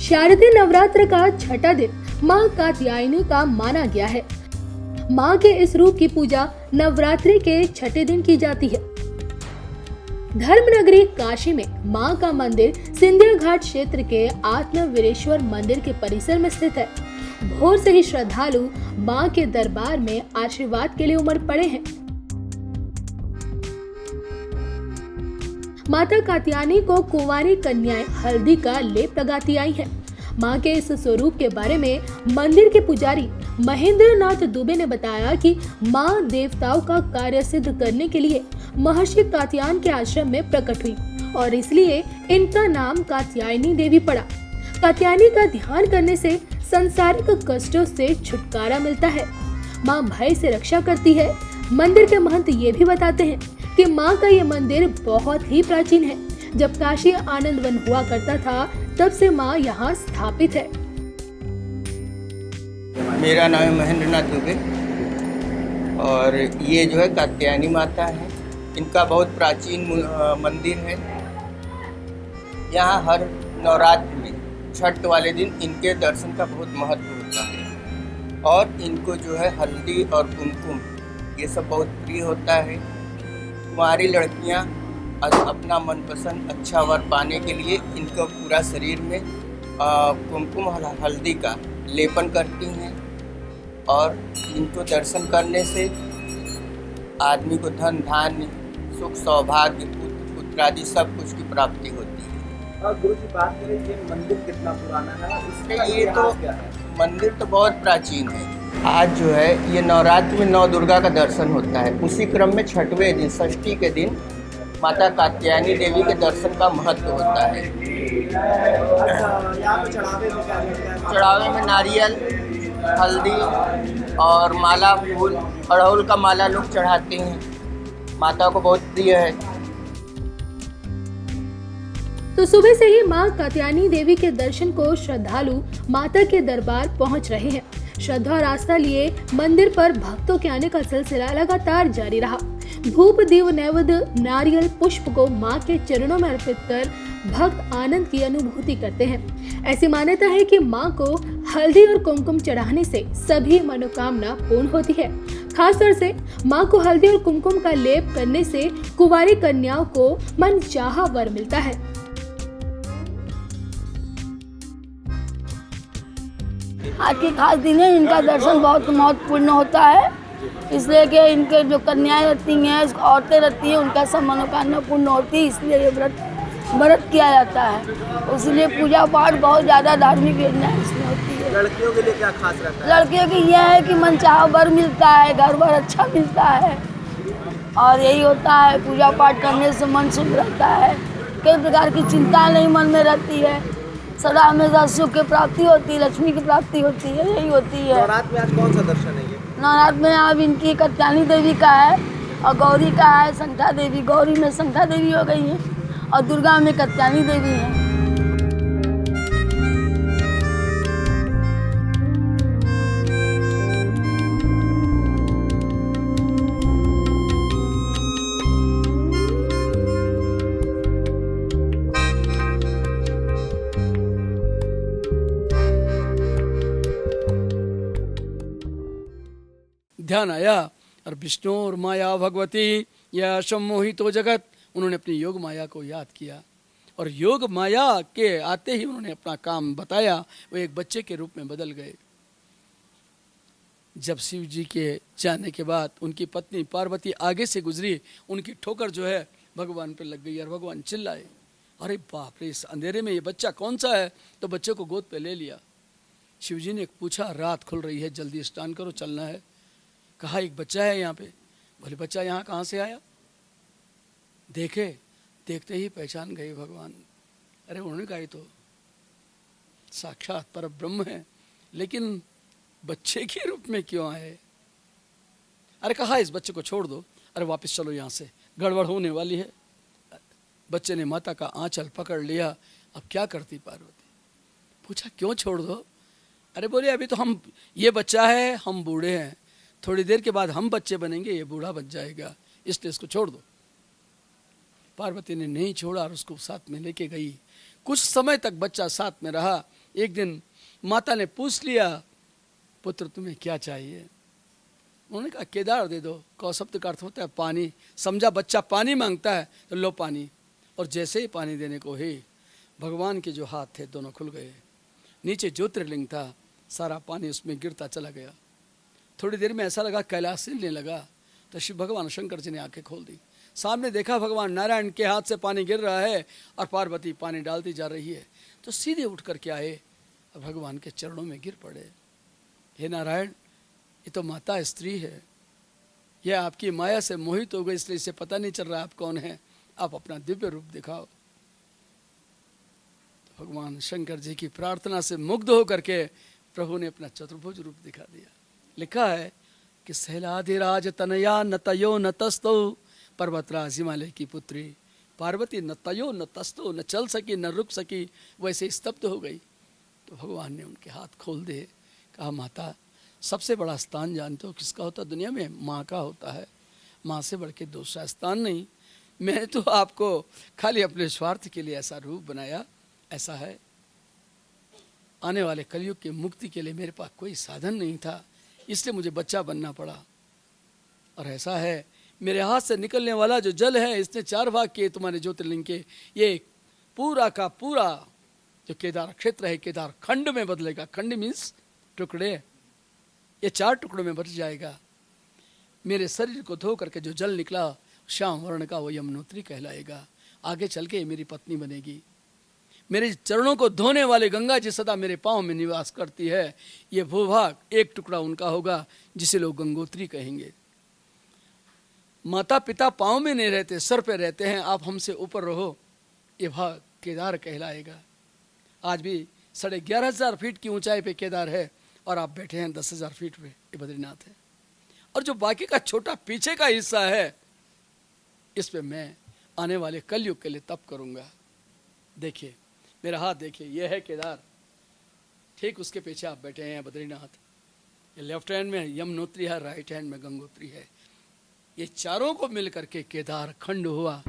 शारदीय नवरात्र का छठा दिन मां कात्यायनी का माना गया है। मां के इस रूप की पूजा नवरात्रि के छठे दिन की जाती है। धर्मनगरी काशी में मां का मंदिर सिंधिया घाट क्षेत्र के आत्मवीरेश्वर मंदिर के परिसर में स्थित है। भोर से ही श्रद्धालु मां के दरबार में आशीर्वाद के लिए उमड़ पड़े हैं। माता कात्यायनी को कुंवारी कन्याएं हल्दी का लेप लगाती आई हैं। मां के इस स्वरूप के बारे में मंदिर के पुजारी महेंद्र नाथ दुबे ने बताया कि मां देवताओं का कार्य सिद्ध करने के लिए महर्षि कात्यायन के आश्रम में प्रकट हुई और इसलिए इनका नाम कात्यायनी देवी पड़ा। कात्यायनी का ध्यान करने से सांसारिक कष्टों से छुटकारा मिलता है। मां भय से रक्षा करती है। मंदिर के महंत ये भी बताते हैं कि मां का ये मंदिर बहुत ही प्राचीन है। जब काशी आनंद वन हुआ करता था तब से मां यहाँ स्थापित है। मेरा नाम है महेंद्र नाथ दुबे और ये जो है कात्यायनी माता है। इनका बहुत प्राचीन मंदिर है। यहाँ हर नवरात्र में छठ वाले दिन इनके दर्शन का बहुत महत्व होता है और इनको जो है हल्दी और कुमकुम ये सब बहुत प्रिय होता है। कुंवारी लड़कियाँ अपना मनपसंद अच्छा वर पाने के लिए इनका पूरा शरीर में कुमकुम और हल्दी का लेपन करती हैं और इनको दर्शन करने से आदमी को धन धान्य सुख सौभाग्य पुत्र पुत्रादि सब कुछ की प्राप्ति होती है। और गुरु जी बात करें ये मंदिर कितना पुराना है? इसका ये तो क्या है? मंदिर तो बहुत प्राचीन है। आज जो है ये नवरात्र में नौ दुर्गा का दर्शन होता है। उसी क्रम में छठवें दिन षष्ठी के दिन माता कात्यायनी देवी के दर्शन का महत्व होता है। यहाँ पे चढ़ावे में क्या मिलता है? चढ़ावे में नारियल हल्दी और माला फूल अड़हुल का माला लोग चढ़ाते हैं। माता को बहुत प्रिय है। तो सुबह से ही मां कात्यायनी देवी के दर्शन को श्रद्धालु माता के दरबार पहुंच रहे हैं। श्रद्धा और आस्था लिए मंदिर पर भक्तों के आने का सिलसिला लगातार जारी रहा। धूप दीप नैवेद्य नारियल पुष्प को मां के चरणों में अर्पित कर भक्त आनंद की अनुभूति करते हैं। ऐसी मान्यता है कि मां को हल्दी और कुमकुम चढ़ाने से सभी मनोकामना पूर्ण होती है। खासतौर से मां को हल्दी और कुमकुम का लेप करने से कुंवारी कन्याओं को मनचाहा वर मिलता है। आज की खास दिन है। इनका दर्शन बहुत महत्वपूर्ण होता है, इसलिए कि इनके जो कन्याएं रहती हैं औरतें रहती हैं उनका सब मनोकामना पूर्ण होती है, इसलिए ये व्रत किया जाता है। इसलिए पूजा पाठ बहुत ज़्यादा धार्मिक योजना इसमें होती है। लड़कियों के लिए क्या खास रहता है? लड़कियों की यह है कि मनचाहा वर मिलता है, घर बार अच्छा मिलता है और यही होता है। पूजा पाठ करने से मन शुद्ध रहता है, कई प्रकार की चिंता नहीं मन में रहती है, सदा हमेशा सुख की प्राप्ति होती है, लक्ष्मी की प्राप्ति होती है, यही होती है। नवरात्र में आज कौन सा दर्शन है ये? नवरात्र में अब इनकी कात्यायनी देवी का है और गौरी का है संख्या देवी। गौरी में संख्या देवी हो गई है और दुर्गा में कात्यायनी देवी है। ध्यान आया और विष्णु और माया भगवती या सम्मोहितो जगत, उन्होंने अपनी योग माया को याद किया और योग माया के आते ही उन्होंने अपना काम बताया। वो एक बच्चे के रूप में बदल गए। जब शिव जी के जाने के बाद उनकी पत्नी पार्वती आगे से गुजरी, उनकी ठोकर जो है भगवान पे लग गई और भगवान चिल्लाए, अरे बाप रे, इस अंधेरे में ये बच्चा कौन सा है? तो बच्चे को गोद पे ले लिया। शिव जी ने पूछा, रात खुल रही है, जल्दी स्नान करो, चलना है। कहा एक बच्चा है यहाँ पे। बोले बच्चा यहाँ कहाँ से आया? देखे, देखते ही पहचान गए भगवान। अरे उन्होंने कहा ये तो साक्षात पर ब्रह्म है, लेकिन बच्चे के रूप में क्यों आए? अरे कहा इस बच्चे को छोड़ दो, अरे वापस चलो यहाँ से, गड़बड़ होने वाली है। बच्चे ने माता का आंचल पकड़ लिया। अब क्या करती पार्वती? पूछा क्यों छोड़ दो? अरे बोले अभी तो हम, ये बच्चा है, हम बूढ़े हैं, थोड़ी देर के बाद हम बच्चे बनेंगे, ये बूढ़ा बन जाएगा, इसलिए इसको छोड़ दो। पार्वती ने नहीं छोड़ा और उसको साथ में लेके गई। कुछ समय तक बच्चा साथ में रहा। एक दिन माता ने पूछ लिया, पुत्र तुम्हें क्या चाहिए? उन्होंने कहा केदार दे दो। कौशब्द का अर्थ होता है पानी। समझा बच्चा पानी मांगता है तो लो पानी। और जैसे ही पानी देने को ही भगवान के जो हाथ थे दोनों खुल गए। नीचे ज्योतिर्लिंग था, सारा पानी उसमें गिरता चला गया। थोड़ी देर में ऐसा लगा कैलाश हिलने लगा। तो शिव भगवान शंकर जी ने आंखें खोल दी। सामने देखा भगवान नारायण के हाथ से पानी गिर रहा है और पार्वती पानी डालती जा रही है। तो सीधे उठ करके आए और भगवान के चरणों में गिर पड़े। हे नारायण, ये तो माता स्त्री है, यह आपकी माया से मोहित हो गई, इसलिए इसे पता नहीं चल रहा आप कौन है, आप अपना दिव्य रूप दिखाओ। तो भगवान शंकर जी की प्रार्थना से मुग्ध होकर के प्रभु ने अपना चतुर्भुज रूप दिखा दिया। लिखा है कि सहलाधिराज तनया न तयो न तस्तो, पर्वतराज हिमालय की पुत्री पार्वती न तयो न तस्तो, न चल सकी न रुक सकी, वैसे स्तब्ध हो गई। तो भगवान ने उनके हाथ खोल दिए। कहा माता, सबसे बड़ा स्थान जानते हो किसका होता है दुनिया में? माँ का होता है। माँ से बढ़ के दूसरा स्थान नहीं। मैंने तो आपको खाली अपने स्वार्थ के लिए ऐसा रूप बनाया। ऐसा है, आने वाले कलयुग की मुक्ति के लिए मेरे पास कोई साधन नहीं था, इसलिए मुझे बच्चा बनना पड़ा। और ऐसा है, मेरे हाथ से निकलने वाला जो जल है इसने 4 भाग किए तुम्हारे ज्योतिर्लिंग के। ये पूरा का पूरा जो केदार क्षेत्र है केदार खंड में बदलेगा। खंड मीन्स टुकड़े। ये 4 टुकड़ों में बच जाएगा। मेरे शरीर को धो करके जो जल निकला श्याम वर्ण का, वो यमुनोत्री कहलाएगा। आगे चल के मेरी पत्नी बनेगी। मेरे चरणों को धोने वाले गंगा जी सदा मेरे पाँव में निवास करती है। ये भूभाग 1 टुकड़ा उनका होगा जिसे लोग गंगोत्री कहेंगे। माता पिता पाँव में नहीं रहते, सर पे रहते हैं। आप हमसे ऊपर रहो, ये भाग केदार कहलाएगा। आज भी 11,500 फीट की ऊंचाई पे केदार है और आप बैठे हैं 10,000 फीट पे, ये बद्रीनाथ है। और जो बाकी का छोटा पीछे का हिस्सा है, इस पे मैं आने वाले कलयुग के लिए तप करूंगा। देखिए मेरा हाथ देखिए, यह है केदार, ठीक उसके पीछे आप बैठे हैं बद्रीनाथ। ये लेफ्ट हैंड में यमुनोत्री है, राइट हैंड में गंगोत्री है। ये चारों को मिलकर के केदार खंड हुआ।